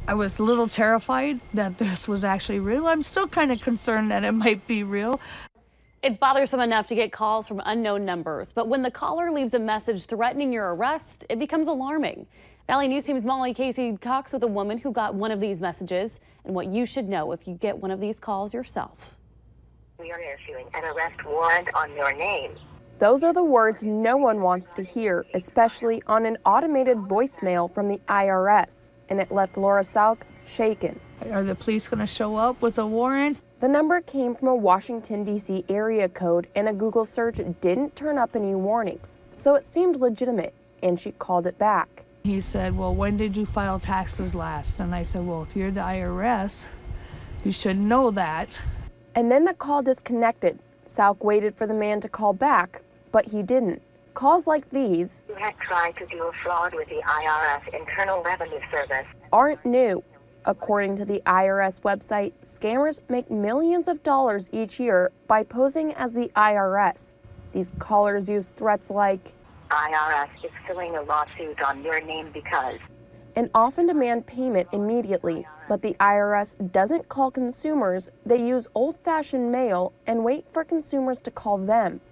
I was a little terrified that this was actually real. I'm still kind of concerned that it might be real. It's bothersome enough to get calls from unknown numbers, but when the caller leaves a message threatening your arrest, it becomes alarming. Valley News Team's Molly Casey talks with a woman who got one of these messages and what you should know if you get one of these calls yourself. We are issuing an arrest warrant on your name. Those are the words no one wants to hear, especially on an automated voicemail from the IRS, and it left Laura Salk shaken. Are the police going to show up with a warrant? The number came from a Washington, D.C. area code, and a Google search didn't turn up any warnings, so it seemed legitimate, and she called it back. He said, well, when did you file taxes last? And I said, well, if you're the IRS, you should know that. And then the call disconnected. Salk waited for the man to call back, but he didn't. Calls like these You had tried to do a fraud with the IRS Internal Revenue Service. aren't new. According to the IRS website, scammers make millions of dollars each year by posing as the IRS. These callers use threats like, IRS is filing a lawsuit on your name because. and often demand payment immediately. But the IRS doesn't call consumers. They use old-fashioned mail and wait for consumers to call them.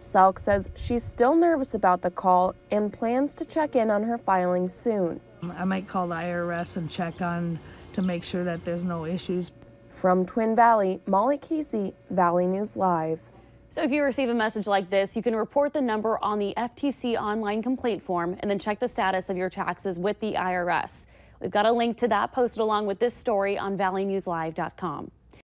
Salk says she's still nervous about the call and plans to check in on her filing soon. I might call the IRS and check on to make sure that there's no issues. From Twin Valley, Molly Casey, Valley News Live. So if you receive a message like this, you can report the number on the FTC online complaint form and then check the status of your taxes with the IRS. We've got a link to that posted along with this story on valleynewslive.com.